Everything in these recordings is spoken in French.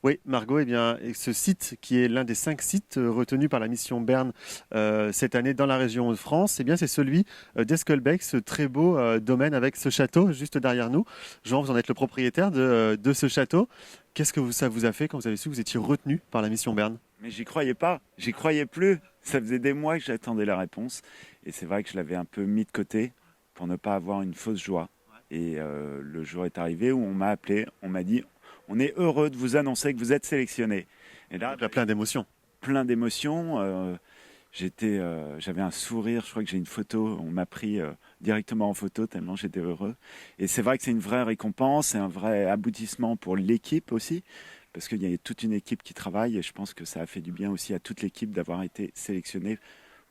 Oui, Margot, eh bien, et ce site qui est l'un des 5 sites retenus par la mission Berne cette année dans la région Hauts-de-France, eh bien, c'est celui d'Esquelbec, ce très beau domaine avec ce château juste derrière nous. Jean, vous en êtes le propriétaire de ce château. Qu'est-ce que ça vous a fait quand vous avez su que vous étiez retenu par la mission Berne? Mais j'y croyais pas, j'y croyais plus. Ça faisait des mois que j'attendais la réponse. Et c'est vrai que je l'avais un peu mis de côté pour ne pas avoir une fausse joie. Et le jour est arrivé où on m'a appelé, on m'a dit, on est heureux de vous annoncer que vous êtes sélectionné. Et là, Donc, là, plein d'émotions. plein d'émotions. J'avais un sourire, je crois que j'ai une photo, on m'a pris directement en photo tellement j'étais heureux. Et c'est vrai que c'est une vraie récompense, c'est un vrai aboutissement pour l'équipe aussi, parce qu'il y a toute une équipe qui travaille et je pense que ça a fait du bien aussi à toute l'équipe d'avoir été sélectionnée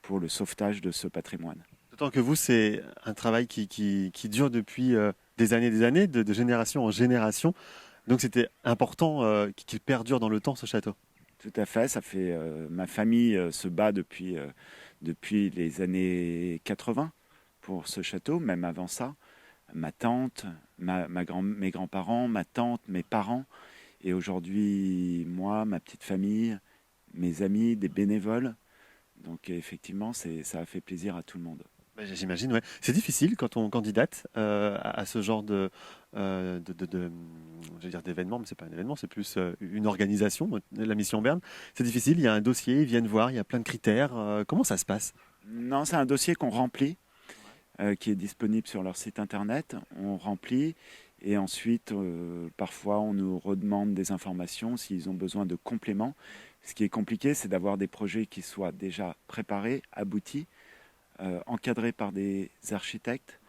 pour le sauvetage de ce patrimoine. D'autant que vous, c'est un travail qui dure depuis des années, de génération en génération. Donc c'était important qu'il perdure dans le temps ce château. Tout à fait, ça fait ma famille se bat depuis les années 80 pour ce château, même avant ça. Ma tante, mes grands-parents, ma tante, mes parents, et aujourd'hui moi, ma petite famille, mes amis, des bénévoles. Donc effectivement, ça a fait plaisir à tout le monde. J'imagine, ouais. C'est difficile quand on candidate à ce genre je veux dire d'événement, mais c'est pas un événement, c'est plus une organisation, la mission Berne. C'est difficile, il y a un dossier, ils viennent voir, il y a plein de critères. Comment ça se passe? Non, c'est un dossier qu'on remplit, qui est disponible sur leur site internet. On remplit et ensuite, parfois, on nous redemande des informations s'ils ont besoin de compléments. Ce qui est compliqué, c'est d'avoir des projets qui soient déjà préparés, aboutis, encadrés par des architectes,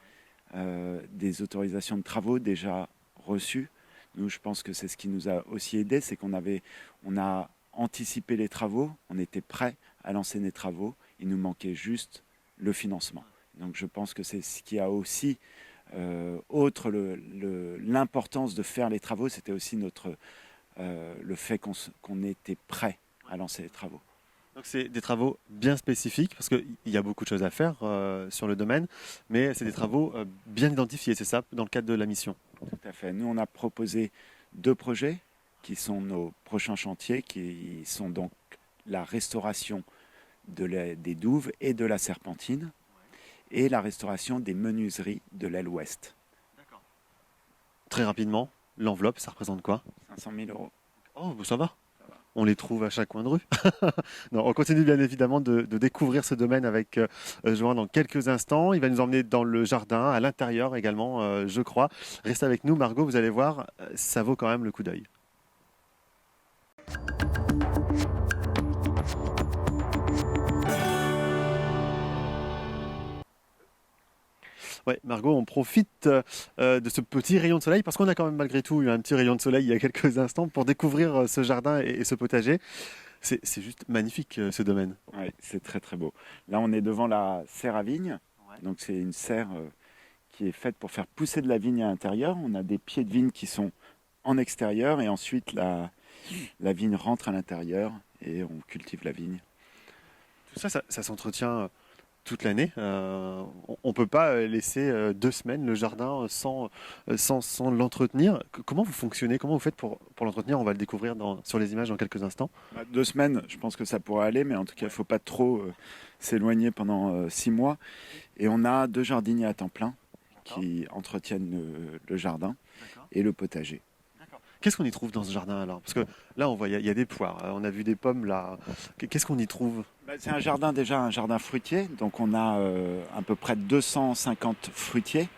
des autorisations de travaux déjà reçues. Nous, je pense que c'est ce qui nous a aussi aidé, c'est on a anticipé les travaux, on était prêt à lancer les travaux, il nous manquait juste le financement. Donc je pense que c'est ce qui a aussi, outre l'importance de faire les travaux, c'était aussi le fait qu'on était prêt à lancer les travaux. Donc c'est des travaux bien spécifiques, parce qu'il y a beaucoup de choses à faire sur le domaine, mais c'est des travaux bien identifiés, c'est ça, dans le cadre de la mission. Tout à fait. Nous, on a proposé 2 projets qui sont nos prochains chantiers, qui sont donc la restauration des douves et de la serpentine et la restauration des menuiseries de l'aile ouest. Très rapidement, l'enveloppe, ça représente quoi? 500 000 euros. Oh, bah, ça va. On les trouve à chaque coin de rue. Non, on continue bien évidemment de découvrir ce domaine avec Johan dans quelques instants. Il va nous emmener dans le jardin, à l'intérieur également, je crois. Restez avec nous, Margot, vous allez voir, ça vaut quand même le coup d'œil. Ouais, Margot, on profite de ce petit rayon de soleil parce qu'on a quand même malgré tout eu un petit rayon de soleil il y a quelques instants pour découvrir ce jardin et ce potager. C'est juste magnifique ce domaine. Oui, c'est très très beau. Là, on est devant la serre à vigne. Ouais. Donc, c'est une serre qui est faite pour faire pousser de la vigne à l'intérieur. On a des pieds de vigne qui sont en extérieur et ensuite la vigne rentre à l'intérieur et on cultive la vigne. Tout ça, ça s'entretient toute l'année. On ne peut pas laisser 2 semaines le jardin sans l'entretenir. Comment vous fonctionnez? Comment vous faites pour l'entretenir? On va le découvrir sur les images dans quelques instants. 2 semaines, je pense que ça pourrait aller, mais en tout cas, il ne faut pas trop s'éloigner pendant 6 mois. Et on a 2 jardiniers à temps plein qui entretiennent le jardin et le potager. Qu'est-ce qu'on y trouve dans ce jardin alors? Parce que là, on voit, il y a des poires, on a vu des pommes là. Qu'est-ce qu'on y trouve? C'est un jardin fruitier. Donc on a à peu près 250 fruitiers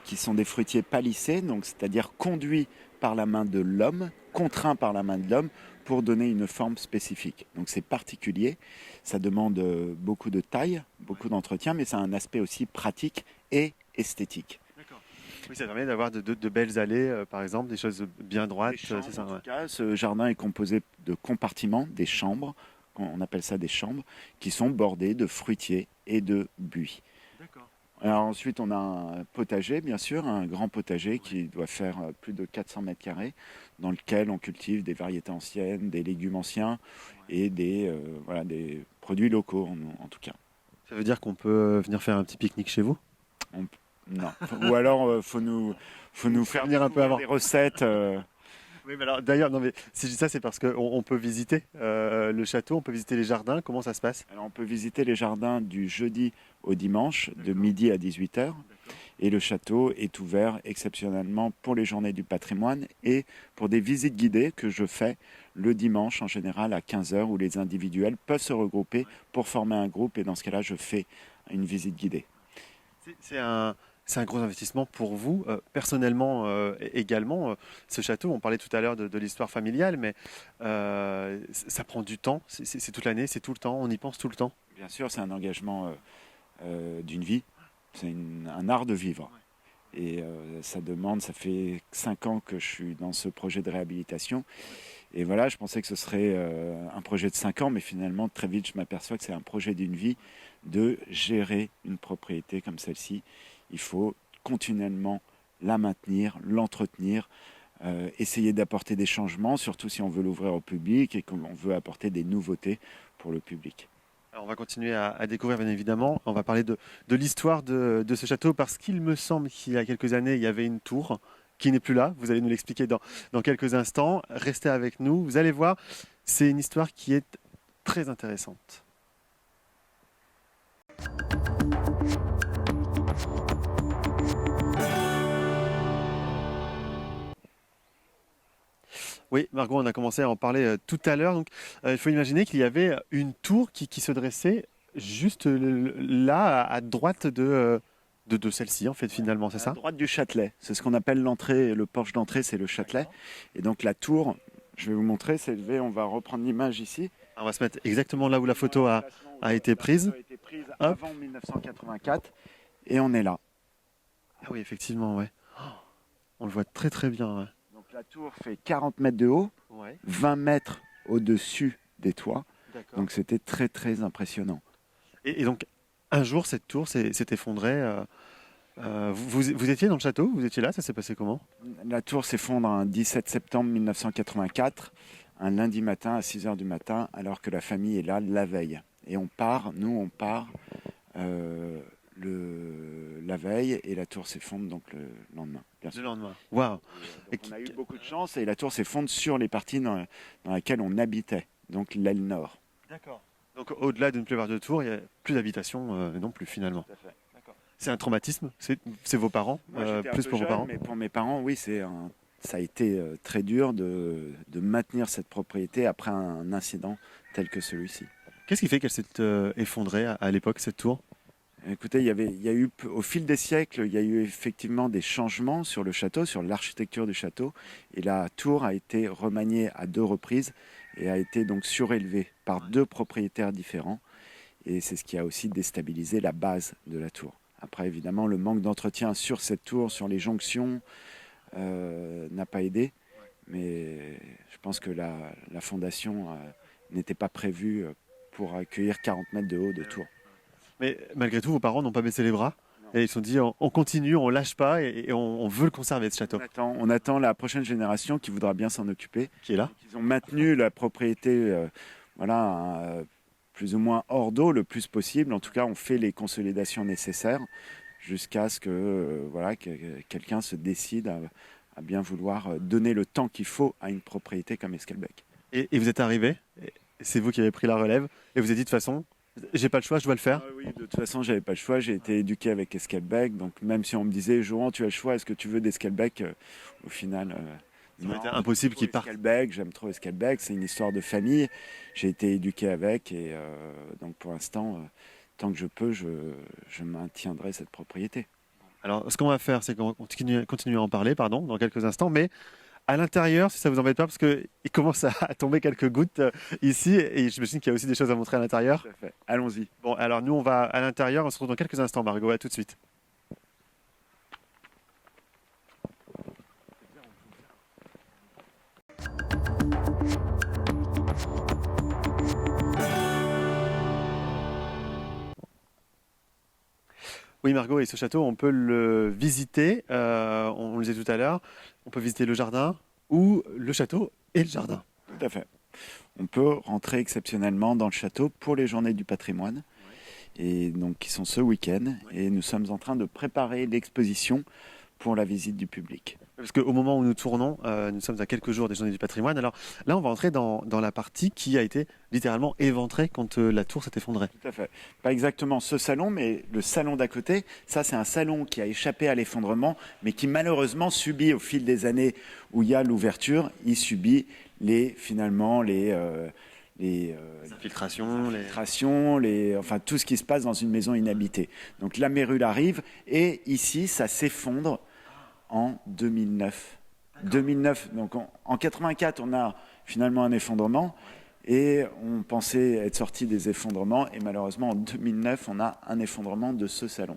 qui sont des fruitiers palissés, donc c'est-à-dire conduits par la main de l'homme, contraints par la main de l'homme pour donner une forme spécifique. Donc c'est particulier, ça demande beaucoup de taille, beaucoup d'entretien, mais ça a un aspect aussi pratique et esthétique. Oui, ça permet d'avoir de belles allées, par exemple, des choses bien droites, Des chambres, c'est ça, en tout ouais. cas, ce jardin est composé de compartiments, des chambres, on appelle ça des chambres, qui sont bordées de fruitiers et de buis. Alors ensuite, on a un potager, bien sûr, un grand potager qui doit faire plus de 400 mètres carrés, dans lequel on cultive des variétés anciennes, des légumes anciens et des produits locaux, en tout cas. Ça veut dire qu'on peut venir faire un petit pique-nique chez vous? On- non. Ou alors, faut nous faire Venir un peu découvrir avant. des recettes. Oui, mais alors d'ailleurs, non, mais si je dis ça, c'est parce qu'on peut visiter le château, on peut visiter les jardins. Comment ça se passe? Alors on peut visiter les jardins du jeudi au dimanche, de midi à 18 h. D'accord. Et le château est ouvert exceptionnellement pour les journées du patrimoine et pour des visites guidées que je fais le dimanche en général à 15 h, où les individuels peuvent se regrouper pour former un groupe. Et dans ce cas-là, je fais une visite guidée. C'est un gros investissement pour vous, personnellement également. Ce château, on parlait tout à l'heure de l'histoire familiale, mais ça prend du temps. C'est toute l'année, c'est tout le temps, on y pense tout le temps. Bien sûr, c'est un engagement d'une vie, c'est un art de vivre. Et ça fait 5 ans que je suis dans ce projet de réhabilitation. Et voilà, je pensais que ce serait un projet de 5 ans, mais finalement, très vite, je m'aperçois que c'est un projet d'une vie de gérer une propriété comme celle-ci. Il faut continuellement la maintenir, l'entretenir, essayer d'apporter des changements, surtout si on veut l'ouvrir au public et qu'on veut apporter des nouveautés pour le public. Alors on va continuer à découvrir, bien évidemment. On va parler de l'histoire de ce château, parce qu'il me semble qu'il y a quelques années, il y avait une tour qui n'est plus là. Vous allez nous l'expliquer dans quelques instants. Restez avec nous, vous allez voir, c'est une histoire qui est très intéressante. Oui, Margot, on a commencé à en parler tout à l'heure. Donc, il faut imaginer qu'il y avait une tour qui se dressait juste là, à droite de celle-ci, en fait, finalement, c'est À ça? droite du Châtelet, c'est ce qu'on appelle l'entrée, le porche d'entrée, c'est le Châtelet. Et donc la tour, je vais vous montrer, c'est élevé, on va reprendre l'image ici. On va se mettre exactement là où la photo a été prise. A été prise Hop. avant 1984 et on est là. Ah oui, effectivement, ouais. Oh, on le voit très très bien. Ouais. Donc la tour fait 40 mètres de haut, Ouais, 20 mètres au-dessus des toits. d'accord. Donc c'était très très impressionnant. Et donc, un jour, cette tour s'est effondrée. Vous étiez dans le château? Vous étiez là? Ça s'est passé comment? La tour s'effondre un 17 septembre 1984, un lundi matin à 6 h du matin, alors que la famille est là la veille. Et on part la veille et la tour s'effondre donc le lendemain. Bien sûr. Le lendemain. Waouh! Donc on a eu beaucoup de chance et la tour s'effondre sur les parties dans lesquelles on habitait, donc l'aile nord. D'accord. Donc, au-delà d'une plupart de tours, il n'y a plus d'habitation non plus, finalement. Tout à fait. C'est un traumatisme? C'est vos parents? Moi, j'étais un Plus peu pour vos jeune, parents? mais pour mes parents, oui, ça a été très dur de maintenir cette propriété après un incident tel que celui-ci. Qu'est-ce qui fait qu'elle s'est effondrée à l'époque, cette tour? Écoutez, il y a eu, au fil des siècles, il y a eu effectivement des changements sur le château, sur l'architecture du château, et la tour a été remaniée à 2 reprises et a été donc surélevée par 2 propriétaires différents, et c'est ce qui a aussi déstabilisé la base de la tour. Après, évidemment, le manque d'entretien sur cette tour, sur les jonctions, n'a pas aidé, mais je pense que la fondation n'était pas prévue pour accueillir 40 mètres de haut de tour. Mais malgré tout, vos parents n'ont pas baissé les bras et ils se sont dit on continue, on lâche pas et on veut le conserver, ce château. On attend la prochaine génération qui voudra bien s'en occuper. Qui est là. Ils ont maintenu la propriété plus ou moins hors d'eau le plus possible. En tout cas, on fait les consolidations nécessaires jusqu'à ce que quelqu'un se décide à bien vouloir donner le temps qu'il faut à une propriété comme Esquelbecq. Et vous êtes arrivé, c'est vous qui avez pris la relève et vous avez dit de toute façon, j'ai pas le choix, je dois le faire. Oui, de toute façon, j'avais pas le choix. J'ai été éduqué avec Esquelbecq, donc même si on me disait, Johan, tu as le choix, est-ce que tu veux d'Esquelbecq, au final, Ça aurait été impossible qu'il parte. Esquelbecq, j'aime trop Esquelbecq, c'est une histoire de famille. J'ai été éduqué avec, et donc pour l'instant, tant que je peux, je maintiendrai cette propriété. Alors, ce qu'on va faire, c'est qu'on continue à en parler, pardon, dans quelques instants, mais à l'intérieur, si ça vous embête pas, parce qu'il commence à tomber quelques gouttes ici, et j'imagine qu'il y a aussi des choses à montrer à l'intérieur. Tout à fait. Allons-y. Bon, alors nous, on va à l'intérieur, on se retrouve dans quelques instants, Margot, à tout de suite. Oui, Margot, et ce château, on peut le visiter, on le disait tout à l'heure, on peut visiter le jardin ou le château et le jardin. Tout à fait. On peut rentrer exceptionnellement dans le château pour les journées du patrimoine, et donc qui sont ce week-end. Et nous sommes en train de préparer l'exposition pour la visite du public. Parce qu'au moment où nous tournons, nous sommes à quelques jours des Journées du patrimoine. Alors là, on va entrer dans la partie qui a été littéralement éventrée quand la tour s'est effondrée. Tout à fait. Pas exactement ce salon, mais le salon d'à côté. Ça, c'est un salon qui a échappé à l'effondrement, mais qui malheureusement subit au fil des années où il y a l'ouverture, il subit finalement les infiltrations, enfin tout ce qui se passe dans une maison inhabitée. Donc la mérule arrive et ici, ça s'effondre en 2009. 2009, donc en 84, on a finalement un effondrement et on pensait être sorti des effondrements et malheureusement en 2009, on a un effondrement de ce salon.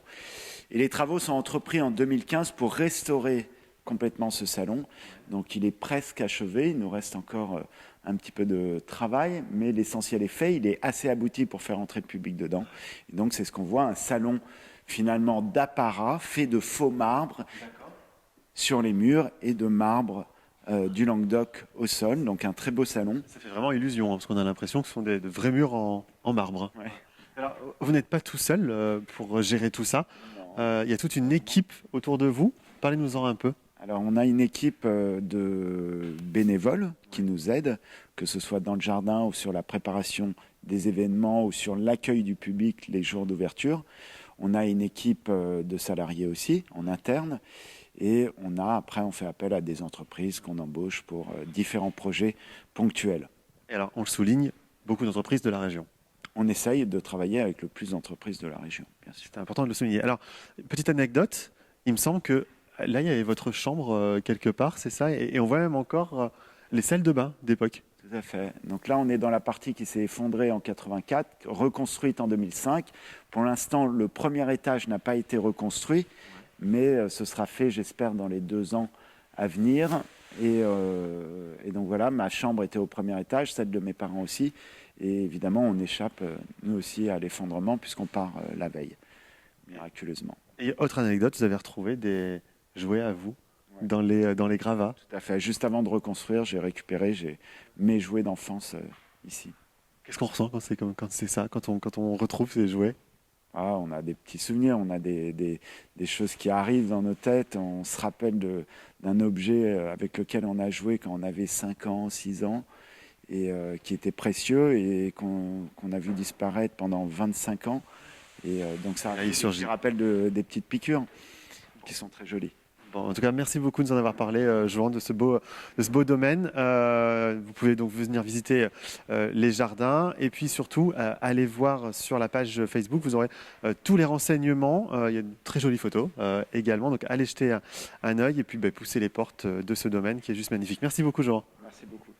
Et les travaux sont entrepris en 2015 pour restaurer complètement ce salon. Donc il est presque achevé, il nous reste encore un petit peu de travail, mais l'essentiel est fait, il est assez abouti pour faire entrer le public dedans. Et donc c'est ce qu'on voit, un salon finalement d'apparat fait de faux marbre sur les murs et de marbre du Languedoc au sol, donc un très beau salon. Ça fait vraiment illusion, parce qu'on a l'impression que ce sont de vrais murs en marbre. Ouais. Alors, vous n'êtes pas tout seul pour gérer tout ça. Il y a toute une équipe autour de vous. Parlez-nous-en un peu. Alors, on a une équipe de bénévoles qui nous aident, que ce soit dans le jardin ou sur la préparation des événements ou sur l'accueil du public les jours d'ouverture. On a une équipe de salariés aussi, en interne. Et après, on fait appel à des entreprises qu'on embauche pour différents projets ponctuels. Et alors, on le souligne, beaucoup d'entreprises de la région. On essaye de travailler avec le plus d'entreprises de la région, bien sûr. C'est important de le souligner. Alors, petite anecdote, il me semble que là, il y avait votre chambre quelque part, c'est ça, et on voit même encore les salles de bain d'époque. Tout à fait. Donc là, on est dans la partie qui s'est effondrée en 84, reconstruite en 2005. Pour l'instant, le premier étage n'a pas été reconstruit, mais ce sera fait, j'espère, dans les 2 ans à venir. Et donc voilà, ma chambre était au premier étage, celle de mes parents aussi. Et évidemment, on échappe, nous aussi, à l'effondrement, puisqu'on part la veille, miraculeusement. Et autre anecdote, vous avez retrouvé des jouets à vous dans les gravats. Tout à fait. Juste avant de reconstruire, j'ai récupéré mes jouets d'enfance ici. Qu'est-ce qu'on ressent quand c'est ça, quand on retrouve ces jouets? On a des petits souvenirs, on a des choses qui arrivent dans nos têtes. On se rappelle d'un objet avec lequel on a joué quand on avait 5 ans, 6 ans, et qui était précieux et qu'on a vu disparaître pendant 25 ans. Et donc ça rappelle des petites piqûres qui sont très jolies. Bon, en tout cas, merci beaucoup de nous en avoir parlé, Johan, de ce beau domaine. Vous pouvez donc venir visiter les jardins et puis surtout aller voir sur la page Facebook. Vous aurez tous les renseignements. Il y a de très jolies photos également. Donc, allez jeter un œil et puis pousser les portes de ce domaine qui est juste magnifique. Merci beaucoup, Johan. Merci beaucoup.